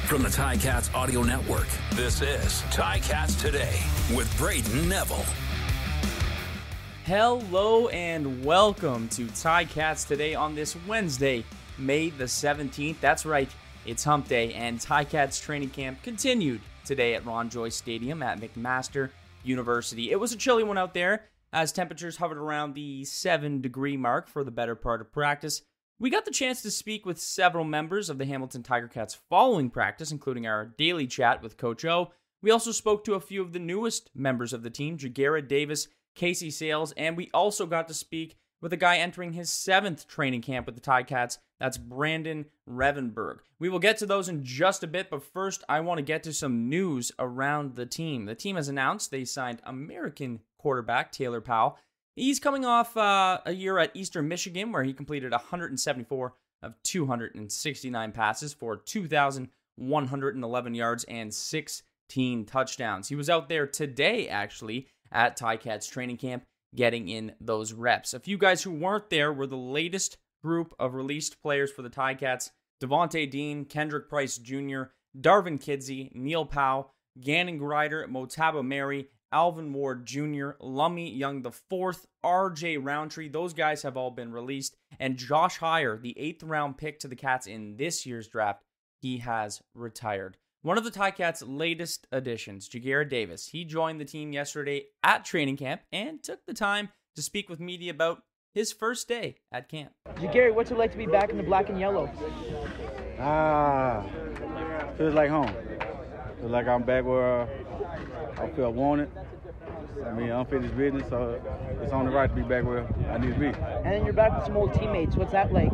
From the Ticats Audio Network, this is Ticats Today with Brayden Neville. Hello and welcome to Ticats Today on this Wednesday, May the 17th. That's right, it's Hump Day, and Ticats Training Camp continued today at Ron Joyce Stadium at McMaster University. It was a chilly one out there as temperatures hovered around the 7-degree mark for the better part of practice. We got the chance to speak with several members of the Hamilton Tiger Cats following practice, including our daily chat with Coach O. We also spoke to a few of the newest members of the team, Ticats Davis, Casey Sayles, and we also got to speak with a guy entering his 7th training camp with the Ticats. That's Brayden Revenberg. We will get to those in just a bit, but first I want to get to some news around the team. The team has announced they signed American quarterback Taylor Powell. He's coming off a year at Eastern Michigan where he completed 174 of 269 passes for 2,111 yards and 16 touchdowns. He was out there today, actually, at Ticats Training Camp, getting in those reps. A few guys who weren't there were the latest group of released players for the Ticats: Devontae Dean, Kendrick Price Jr., Darvin Kidsey, Neil Powell, Gannon Grider, Motaba Mary, Alvin Ward Jr., Lummy Young IV, R.J. Roundtree. Those guys have all been released. And Josh Heyer, the 8th-round pick to the Cats in this year's draft, he has retired. One of the Ticats' latest additions, Ticats Davis, he joined the team yesterday at training camp and took the time to speak with media about his first day at camp. Ticats, what's it like to be back in the black and yellow? Feels like home. Feels like I'm back where I feel wanted. I mean, unfinished business, so it's only right to be back where I need to be. And then you're back with some old teammates. What's that like?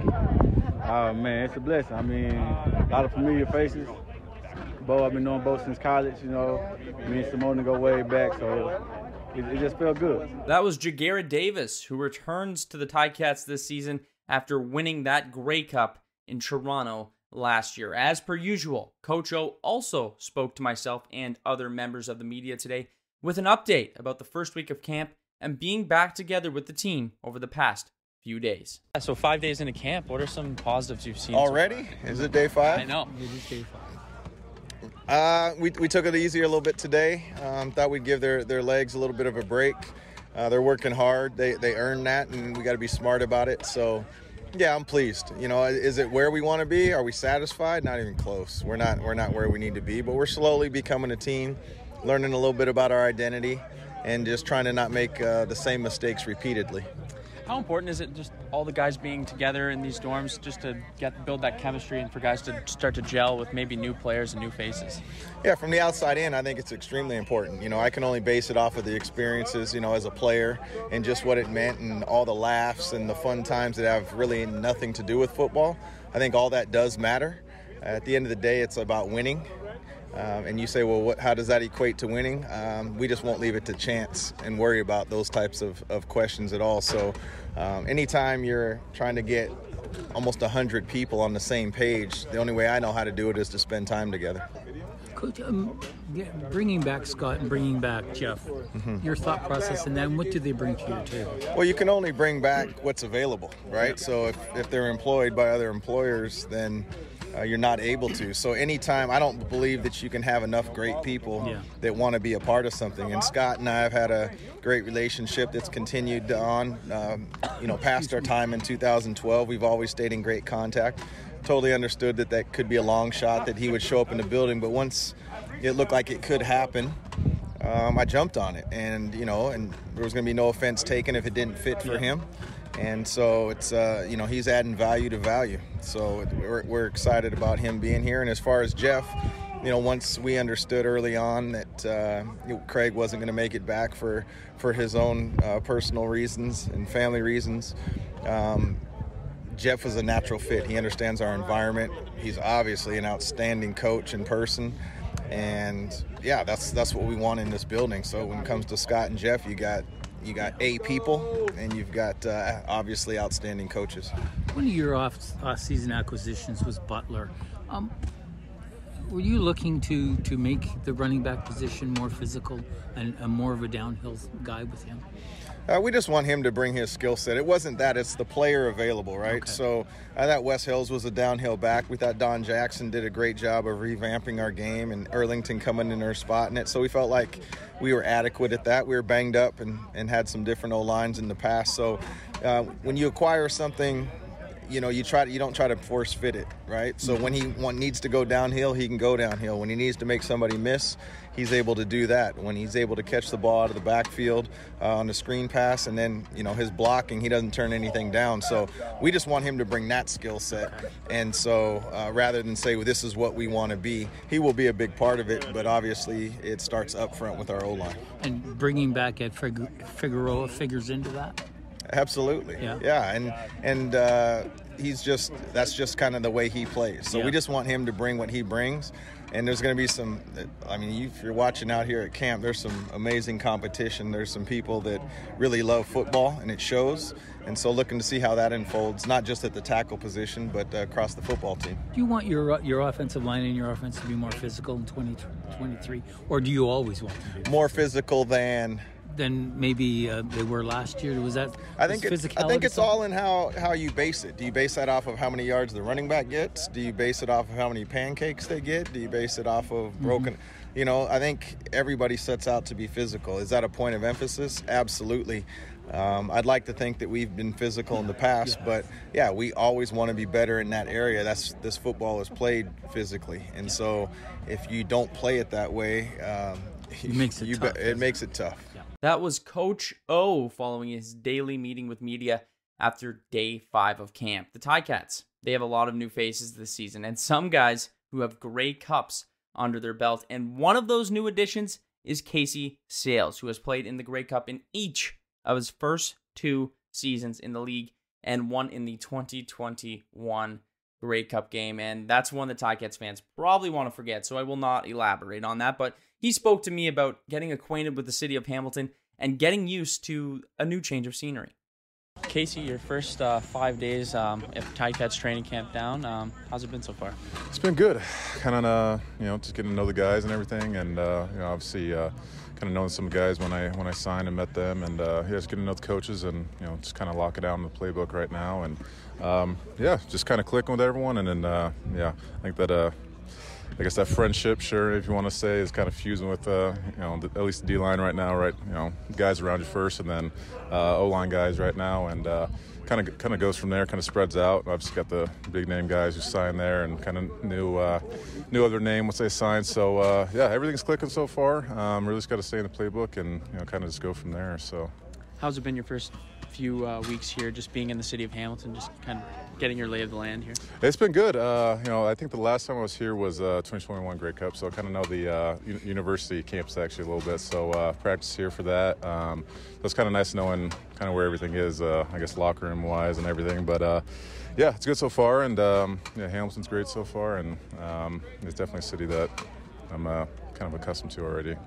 Oh, man, it's a blessing. I mean, a lot of familiar faces. I've been knowing both since college, you know. Me and Simone go way back, so it just felt good. That was Ticats Davis, who returns to the Ticats this season after winning that Grey Cup in Toronto last year. As per usual, Coach O also spoke to myself and other members of the media today with an update about the first week of camp and being back together with the team over the past few days. So 5 days into camp, what are some positives you've seen already? So is it day 5? I know. It is day 5. We took it easier a little bit today. Thought we'd give their legs a little bit of a break. They're working hard. They earned that, and we got to be smart about it. So, yeah, I'm pleased. You know, is it where we want to be? Are we satisfied? Not even close. We're not where we need to be, but we're slowly becoming a team, learning a little bit about our identity, and just trying to not make the same mistakes repeatedly. How important is it just all the guys being together in these dorms just to build that chemistry and for guys to start to gel with maybe new players and new faces? Yeah, from the outside in, I think it's extremely important. You know, I can only base it off of the experiences, you know, as a player and just what it meant and all the laughs and the fun times that have really nothing to do with football. I think all that does matter. At the end of the day, it's about winning. And you say, well, how does that equate to winning? We just won't leave it to chance and worry about those types of questions at all. So anytime you're trying to get almost 100 people on the same page, the only way I know how to do it is to spend time together. Coach, bringing back Scott and bringing back Jeff, your thought process, and then what do they bring to your table? Well, you can only bring back what's available, right? So if they're employed by other employers, then you're not able to. So anytime, I don't believe that you can have enough great people that want to be a part of something. And Scott and I have had a great relationship that's continued on, past our time in 2012. We've always stayed in great contact. Totally understood that could be a long shot that he would show up in the building, but once it looked like it could happen, I jumped on it. And there was going to be no offense taken if it didn't fit for him. And so it's, he's adding value to value. So we're excited about him being here. And as far as Jeff, once we understood early on that Craig wasn't going to make it back for his own personal reasons and family reasons, Jeff was a natural fit. He understands our environment. He's obviously an outstanding coach in person. And, yeah, that's what we want in this building. So when it comes to Scott and Jeff, you got A people, and you've got obviously outstanding coaches. One of your off-season acquisitions was Butler. Were you looking to make the running back position more physical and more of a downhill guy with him? We just want him to bring his skill set. It wasn't that, it's the player available, right? Okay. So I thought Wes Hills was a downhill back. We thought Don Jackson did a great job of revamping our game and Erlington coming in their spot in it. So we felt like we were adequate at that. We were banged up and had some different O-lines in the past. So when you acquire something, you don't try to force fit it, right? So when he needs to go downhill, he can go downhill. When he needs to make somebody miss, he's able to do that. When he's able to catch the ball out of the backfield on the screen pass, and then his blocking, he doesn't turn anything down. So we just want him to bring that skill set. And so rather than say, well, this is what we want to be, he will be a big part of it. But obviously, it starts up front with our O-line. And bringing back Ed Figueroa figures into that. Absolutely. Yeah. And that's just kind of the way he plays. So we just want him to bring what he brings. And there's going to be if you're watching out here at camp, there's some amazing competition. There's some people that really love football, and it shows. And so looking to see how that unfolds, not just at the tackle position, but across the football team. Do you want your offensive line and your offense to be more physical in 2023, or do you always want to be more physical than maybe they were last year? Was that? I think it's all in how you base it. Do you base that off of how many yards the running back gets? Do you base it off of how many pancakes they get? Do you base it off of broken? I think everybody sets out to be physical. Is that a point of emphasis? Absolutely. I'd like to think that we've been physical in the past, but we always want to be better in that area. This football is played physically, and so if you don't play it that way, it makes it tough. That was Coach O following his daily meeting with media after day 5 of camp. The Ticats, they have a lot of new faces this season, and some guys who have Grey Cups under their belt. And one of those new additions is Casey Sayles, who has played in the Grey Cup in each of his first 2 seasons in the league and won in the 2021 Grey Cup game. And that's one that Ticats fans probably want to forget, so I will not elaborate on that. But he spoke to me about getting acquainted with the city of Hamilton and getting used to a new change of scenery. Casey, your first 5 days at Ticats Training Camp down, how's it been so far? It's been good. Kind of, just getting to know the guys and everything, and obviously kind of knowing some guys when I signed and met them, and just getting to know the coaches, and just kind of lock it down in the playbook right now, and just kind of clicking with everyone, and then I think that. I guess that friendship, sure, if you want to say, is kind of fusing with, at least the D-line right now, right? Guys around you first, and then O-line guys right now, and kind of goes from there, kind of spreads out. Obviously got the big name guys who signed there, and kind of knew other name once they signed. So everything's clicking so far. Really just got to stay in the playbook and kind of just go from there. So, how's it been your first few weeks here, just being in the city of Hamilton, just kind of getting your lay of the land here? It's been good. I think the last time I was here was 2021 Grey Cup, so I kind of know the university campus actually a little bit. So practice here for that. So it's kind of nice knowing kind of where everything is, I guess locker room wise and everything. But it's good so far, and Hamilton's great so far, and it's definitely a city that I'm kind of accustomed to already.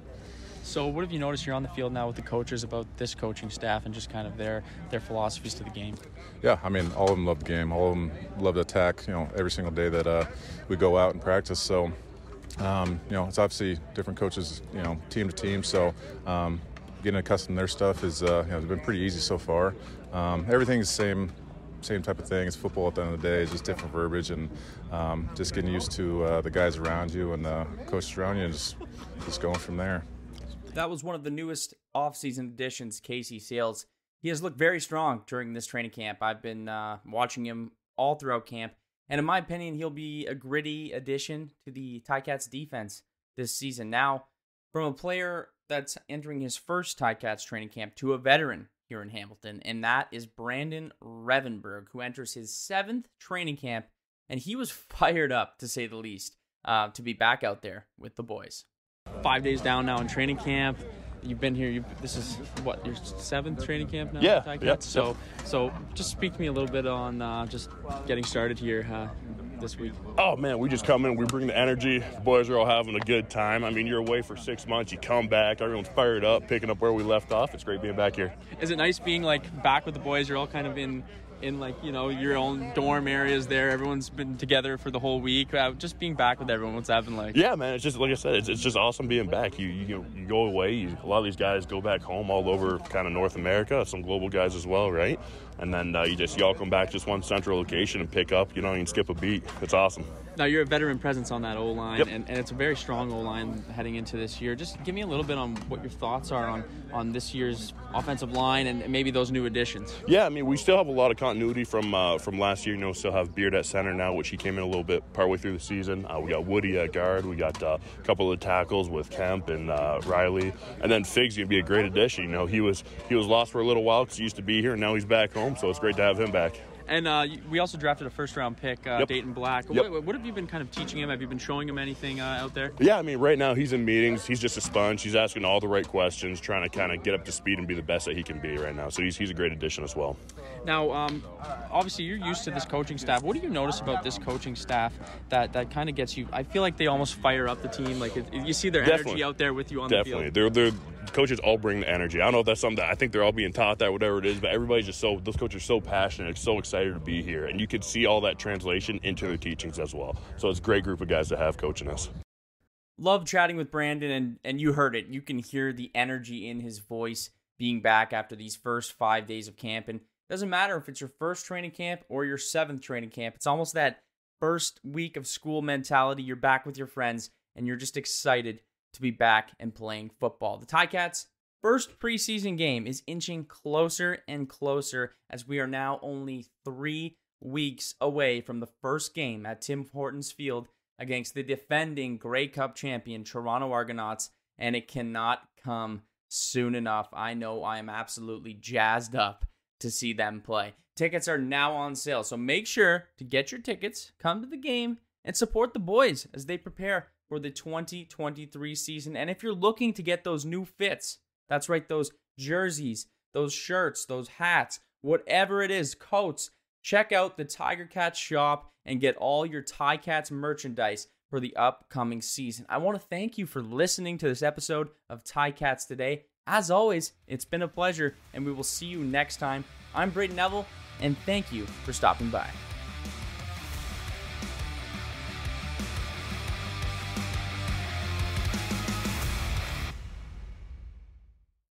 So what have you noticed here on the field now with the coaches about this coaching staff and just kind of their philosophies to the game? Yeah, I mean, all of them love the game. All of them love to attack, every single day that we go out and practice. So, it's obviously different coaches, team to team. So getting accustomed to their stuff is, it's been pretty easy so far. Everything's the same type of thing. It's football at the end of the day. It's just different verbiage, and just getting used to the guys around you and the coaches around you, and just going from there. That was one of the newest offseason additions, Casey Sayles. He has looked very strong during this training camp. I've been watching him all throughout camp, and in my opinion, he'll be a gritty addition to the Ticats defense this season. Now, from a player that's entering his first Ticats training camp to a veteran here in Hamilton, and that is Brayden Revenberg, who enters his 7th training camp, and he was fired up, to say the least, to be back out there with the boys. 5 days down now in training camp. You've been here. This is what, your 7th training camp now? Yeah. Yep. So just speak to me a little bit on just getting started here this week. Oh man, we just come in. We bring the energy. The boys are all having a good time. I mean, you're away for 6 months. You come back. Everyone's fired up, picking up where we left off. It's great being back here. Is it nice being back with the boys? You're all kind of in in like, you know, your own dorm areas there? Everyone's been together for the whole week. Just being back with everyone, what's that been like? Yeah, man, it's just like I said, it's just awesome being back. You go away. A lot of these guys go back home all over kind of North America. Some global guys as well, right? And then you all come back just one central location and pick up. You know, you can skip a beat. It's awesome. Now, you're a veteran presence on that O-line, Yep. and it's a very strong O-line heading into this year. Just give me a little bit on what your thoughts are on this year's offensive line and maybe those new additions. Yeah, I mean, we still have a lot of continuity from last year. You know, still have Beard at center now, which he came in a little bit partway through the season. We got Woody at guard. We got a couple of tackles with Kemp and Riley. And then Fig's going to be a great addition. You know, he was lost for a little while because he used to be here, and now he's back home, so it's great to have him back. And we also drafted a first-round pick, Yep. Dayton Black. Yep. What have you been kind of teaching him? Have you been showing him anything out there? Yeah, I mean, right now he's in meetings. He's just a sponge. He's asking all the right questions, trying to kind of get up to speed and be the best that he can be right now. So he's a great addition as well. Now, obviously, you're used to this coaching staff. What do you notice about this coaching staff that kind of gets you? I feel like they almost fire up the team. Like you see their energy out there with you on the field. They're coaches all bring the energy. I don't know if that's something that I think they're all being taught that, whatever it is, but everybody's just those coaches are so passionate, so excited to be here. And you could see all that translation into their teachings as well. So it's a great group of guys to have coaching us. Love chatting with Brandon, and you heard it. You can hear the energy in his voice being back after these first 5 days of camp. And it doesn't matter if it's your first training camp or your 7th training camp. It's almost that first week of school mentality. You're back with your friends, and you're just excited to be back and playing football. The Ticats' first preseason game is inching closer and closer as we are now only 3 weeks away from the first game at Tim Hortons Field against the defending Grey Cup champion Toronto Argonauts, and it cannot come soon enough. I know I am absolutely jazzed up to see them play. Tickets are now on sale, so make sure to get your tickets, come to the game, and support the boys as they prepare for the 2023 season. And if you're looking to get those new fits, that's right, those jerseys, those shirts, those hats, whatever it is, coats, check out the Tiger Cats shop and get all your Ticats merchandise for the upcoming season. I want to thank you for listening to this episode of Ticats Today. As always, it's been a pleasure, and we will see you next time. I'm Brayden Neville, and thank you for stopping by.